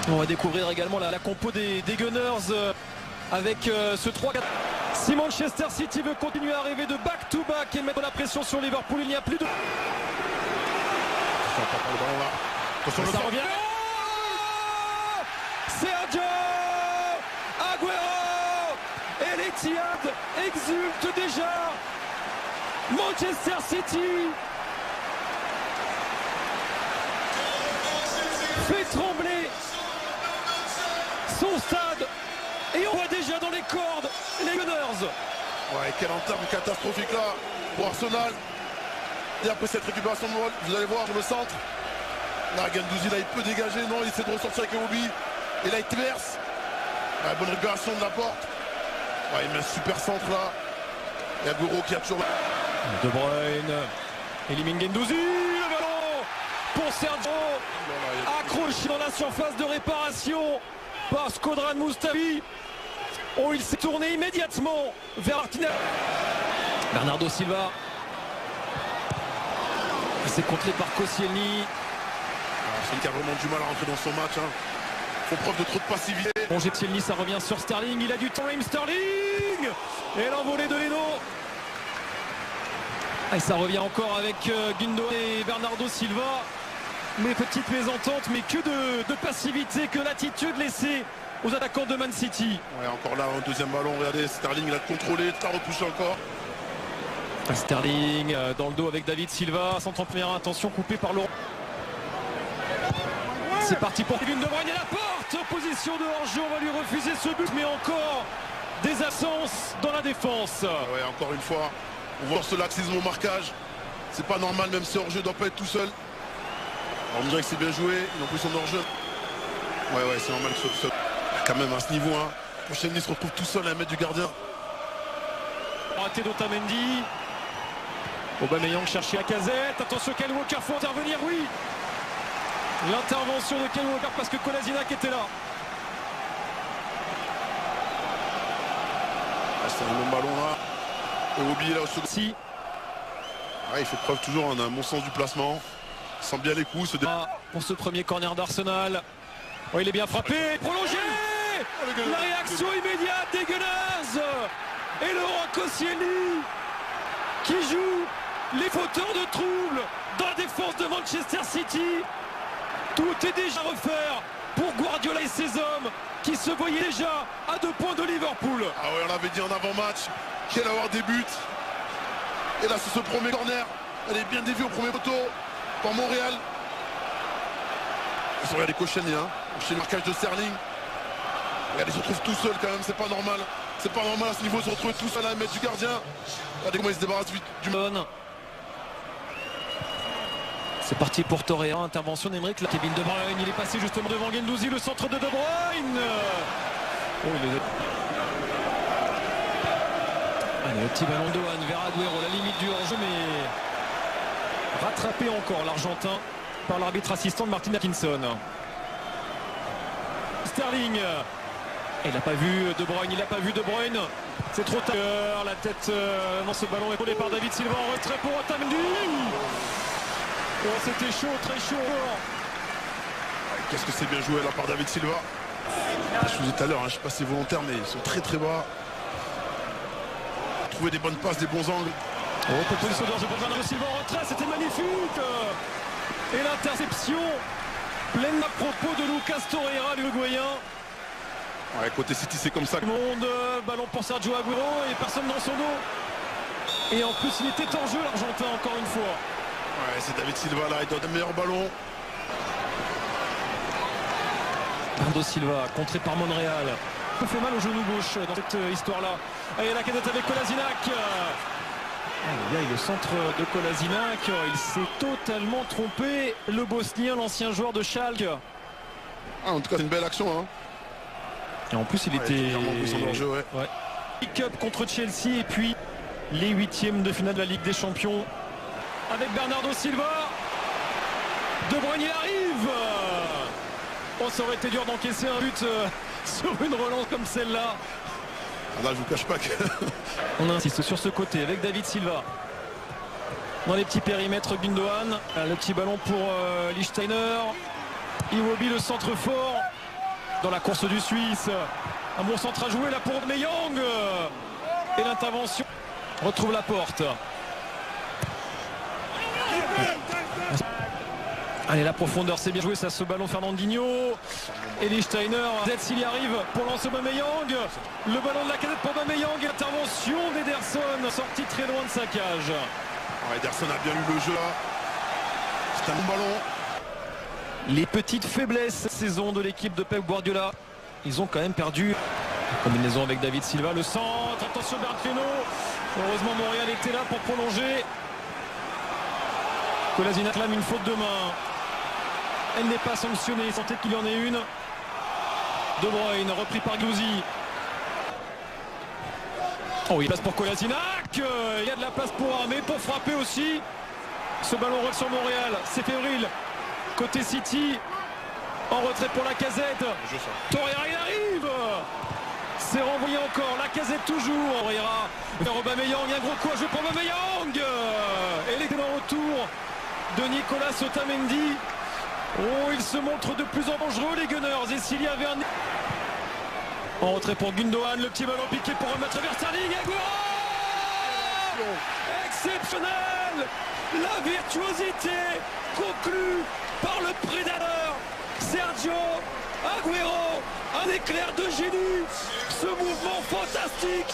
On va découvrir également la compo des Gunners avec ce 3-4. Si Manchester City veut continuer à rêver de back-to-back et mettre la pression sur Liverpool, il n'y a plus de... Ça revient. Sergio Aguero et l'Etihad exulte déjà. Manchester City fait trembler son stade et on voit déjà dans les cordes les Gunners. Ouais, quelle entame catastrophique là pour Arsenal. Et après cette récupération de balle, vous allez voir le centre. Là, Guendouzi, là, il peut dégager. Non, il essaie de ressortir avec Iwobi. Et là, il traverse. Ouais, bonne récupération de la porte. Ouais, il met un super centre là. Et Aguero qui a toujours... De Bruyne élimine Guendouzi. Le ballon pour Sergio. Accroché dans la surface de réparation par Shkodran Mustafi. Oh, il s'est tourné immédiatement vers Martinez. Bernardo Silva. C'est contré par Koscielny. C'est qui a vraiment du mal à rentrer dans son match. Hein. Faut preuve de trop de passivité. Bon, Koscielny, ça revient sur Sterling. Il a du temps, Raheem Sterling. Et l'envolée de Leno. Et ça revient encore avec Gundogan et Bernardo Silva. Mais petite mésentente, mais que de passivité, que l'attitude laissée aux attaquants de Man City. Ouais, encore là, un deuxième ballon. Regardez, Sterling, il a contrôlé, t'as repoussé encore. Sterling dans le dos avec David Silva. Centre en première intention, coupé par Laurent. C'est parti pour Kevin De Bruyne et la porte. Position de hors-jeu, on va lui refuser ce but, mais encore des absences dans la défense. Ouais, encore une fois, on voit ce laxisme au marquage. C'est pas normal, même si hors-jeu doit pas être tout seul. Alors, on dirait que c'est bien joué, ils ont pris son hors-jeu. Ouais, c'est normal que ce... Quand même à ce niveau, hein. Koscielny se retrouve tout seul à 1 mètre du gardien. Raté d'Otamendi. Aubameyang cherche Lacazette. Attention, Kyle Walker, faut intervenir, oui. L'intervention de Kyle Walker parce que Kolasinac était là. C'est le même ballon là. Et Obi là au second. Si. Ouais, il fait preuve toujours d'un bon sens du placement. Il sent bien les coups. Pour ce premier corner d'Arsenal. Oh, il est bien frappé. Prolongé. La réaction immédiate des Gunners. Et Laurent Koscielny qui joue les fauteurs de trouble dans la défense de Manchester City. Tout est déjà à refaire pour Guardiola et ses hommes qui se voyaient déjà à 2 points de Liverpool. Ah ouais, on l'avait dit en avant-match qu'il allait avoir des buts. Et là, c'est ce premier corner. Elle est bien déviée au premier poteau par Montréal. Ils sont regardés Koscielny, hein. Chez le marquage de Sterling. Regardez, ils se retrouvent tout seuls quand même, c'est pas normal. C'est pas normal à ce niveau de se retrouver tout seul à 1 mètre du gardien. Regardez comment il se débarrasse vite du monde. C'est parti pour Torreira, intervention d'Emeric. Kevin De Bruyne, il est passé justement devant Guendouzi, le centre de Bruyne. Oh, Allez, le petit ballon de Dohan vers Aguero, la limite du hors-jeu, mais rattrapé encore l'Argentin par l'arbitre assistant de Martin Atkinson. Sterling. Il n'a pas vu De Bruyne, il n'a pas vu De Bruyne. C'est trop tard. La tête dans ce ballon épaulé par David Silva en retrait pour Otamendi. Oh, c'était chaud, très chaud. Qu'est-ce que c'est bien joué là par David Silva. Je vous disais tout à l'heure, hein, je ne sais pas si c'est volontaire, mais ils sont très très bas. Trouver des bonnes passes, des bons angles. Oh, position de hors-jeu pour Bernardo Silva en retrait, c'était magnifique. Et l'interception pleine à propos de Lucas Torreira, l'Uruguayen. Ouais, côté City, c'est comme ça. Le monde, ballon pour Sergio Aguero et personne dans son dos. Et en plus, il était en jeu, l'Argentin, encore une fois. Ouais, c'est David Silva là, il donne un meilleur ballon. Bernardo Silva, contré par Monreal. Il fait mal au genou gauche dans cette histoire-là. Et la cadette avec Kolasinac. Le centre de Kolasinac, il s'est totalement trompé. Le Bosnien, l'ancien joueur de Schalke. Ah, en tout cas, c'est une belle action. Hein. Et en plus, il était... Ouais. Cup contre Chelsea et puis les 8e de finale de la Ligue des Champions. Avec Bernardo Silva. De Bruyne, il arrive. Oh, ça aurait été dur d'encaisser un but sur une relance comme celle-là. Là, je vous cache pas que... On insiste sur ce côté avec David Silva. Dans les petits périmètres, Gundogan. Le petit ballon pour Lichtsteiner. Iwobi, le centre fort. dans la course du Suisse. Un bon centre à jouer là pour Aubameyang. Et l'intervention retrouve la porte. Allez, la profondeur, c'est bien joué, ça, ce ballon Fernandinho. Eli Steiner, s'il y arrive pour lancer Aubameyang. Le ballon de la casette pour Aubameyang. Intervention d'Ederson, sorti très loin de sa cage. Ederson a bien lu le jeu là. C'est un bon ballon. Les petites faiblesses cette saison de l'équipe de Pep Guardiola. Ils ont quand même perdu. Combinaison avec David Silva, le centre. Attention Bertreno. Heureusement Montréal était là pour prolonger. Kolasinac clame une faute de main. Elle n'est pas sanctionnée, sentez qu'il y en ait une. De Bruyne, repris par Gouzi. Oh, il passe pour Kolasinac. Il y a de la place pour armer, pour frapper aussi. Ce ballon roule sur Montréal, c'est fébrile. Côté City, en retrait pour la casette. Torreira, il arrive. C'est renvoyé encore, la casette toujours. Torreira vers Aubameyang, un gros coup à jouer pour Aubameyang. Et l'excellent retour de Nicolas Otamendi. Oh, il se montre de plus en dangereux les Gunners. Et s'il y avait un... En retrait pour Gundogan, le petit ballon piqué pour remettre vers Sterling. Exceptionnel. La virtuosité conclue par le prédateur Sergio Agüero. Un éclair de génie. Ce mouvement fantastique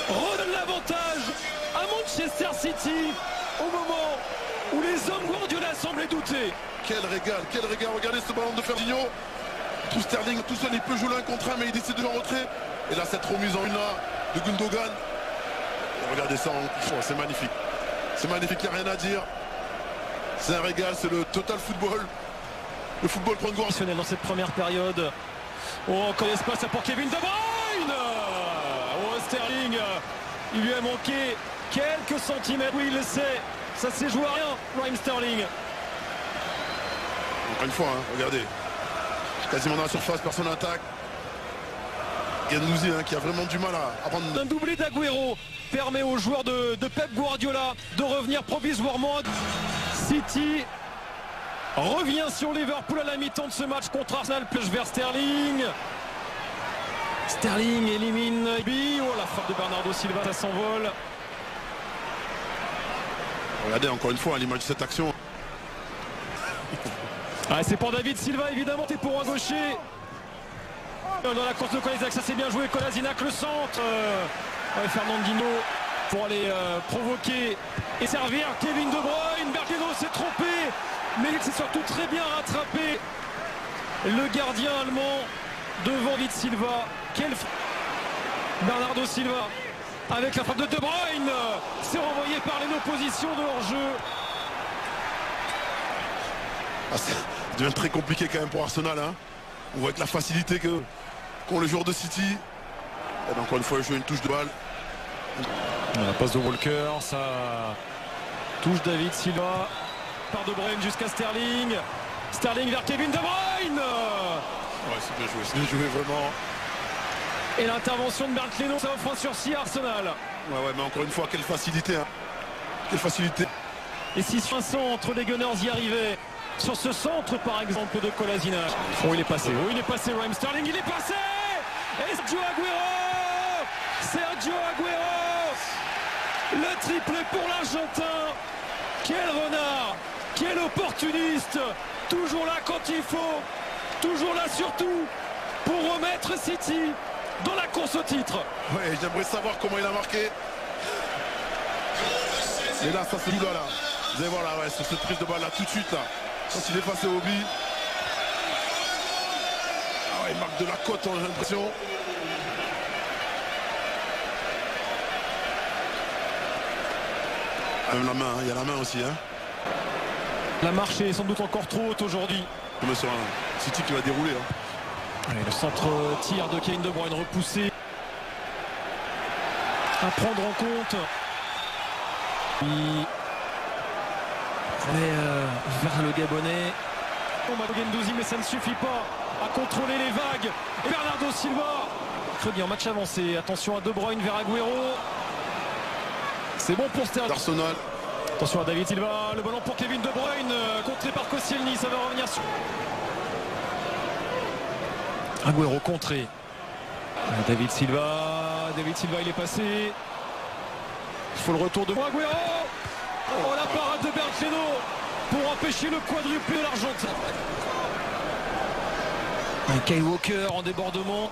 redonne l'avantage à Manchester City au moment où les hommes Guardiola semblaient douter. Quel régal. Regardez ce ballon de Fernandinho. Tout Sterling, tout seul, il peut jouer l'un contre un, mais il décide de jouer en retrait. Et là, cette remise en une là de Gundogan. Et regardez ça, c'est magnifique. C'est magnifique, il n'y a rien à dire. C'est un régal, c'est le total football. Le football prend goût. Dans cette première période. Oh, encore l'espace pour Kevin De Bruyne. Oh, Sterling, il lui a manqué quelques centimètres. Oui, il le sait. Ça s'est joué à rien, Raheem Sterling. Encore une fois, hein, regardez. Quasiment dans la surface, personne n'attaque. Guendouzi qui a vraiment du mal à prendre... Un doublé d'Agüero permet aux joueurs de Pep Guardiola de revenir provisoirement. City revient sur Liverpool à la mi-temps de ce match contre Arsenal. Plage vers Sterling. Sterling élimine Ibi. Oh, la frappe de Bernardo Silva, ça s'envole. Regardez encore une fois l'image de cette action. Ah, c'est pour David Silva évidemment, c'est pour un gaucher. Dans la course de Kolasinac, ça s'est bien joué. Kolasinac le centre. Fernandinho pour aller provoquer et servir Kevin De Bruyne. Bertreno s'est trompé, mais il s'est surtout très bien rattrapé. Le gardien allemand devant David Silva. Bernardo Silva avec la frappe de De Bruyne. C'est renvoyé par les oppositions de hors-jeu. Ah, ça devient très compliqué quand même pour Arsenal. Hein. On voit avec la facilité qu'ont les joueurs de City. Et encore une fois, il joue une touche de balle. La passe de Walker, ça touche David Silva. Par De Bruyne jusqu'à Sterling. Sterling vers Kevin De Bruyne. Ouais, c'est bien joué vraiment. Et l'intervention de Bertreno, ça offre un sursis à Arsenal. Ouais, mais encore une fois, quelle facilité. Hein. Quelle facilité. Et si sur un centre, les Gunners y arrivaient. Sur ce centre, par exemple, de Kolasinac. Oh, il est passé. Oh, il est passé, Raheem Sterling. Il est passé. Et Sergio Agüero. Sergio Agüero. Le triplé pour l'Argentin. Quel renard. Quel opportuniste. Toujours là quand il faut. Toujours là surtout pour remettre City dans la course au titre. Ouais, j'aimerais savoir comment il a marqué. Et là, ça se joue là. Vous allez voir là, ouais, sur cette prise de balle là, tout de suite là. Quand il est passé au but. Ah ouais, il marque de la cote, j'ai l'impression. Même la main, il y a la main aussi. Hein. La marche est sans doute encore trop haute aujourd'hui. Je me sens un City qui va dérouler. Hein. Allez, le centre tir de Kevin De Bruyne repoussé. À prendre en compte. Vers le Gabonais. Guendouzi, mais ça ne suffit pas à contrôler les vagues. Et Bernardo Silva. Crédit en match avancé. Attention à De Bruyne vers Agüero. C'est bon pour Sterling. Arsenal. Attention à David Silva. Le ballon pour Kevin De Bruyne. Contré par Koscielny. Ça va revenir sur. Agüero contré. David Silva, il est passé. Il faut le retour de Agüero. Oh, la parade de Bergeno pour empêcher le quadruplé de l'Argentin. Kyle Walker en débordement.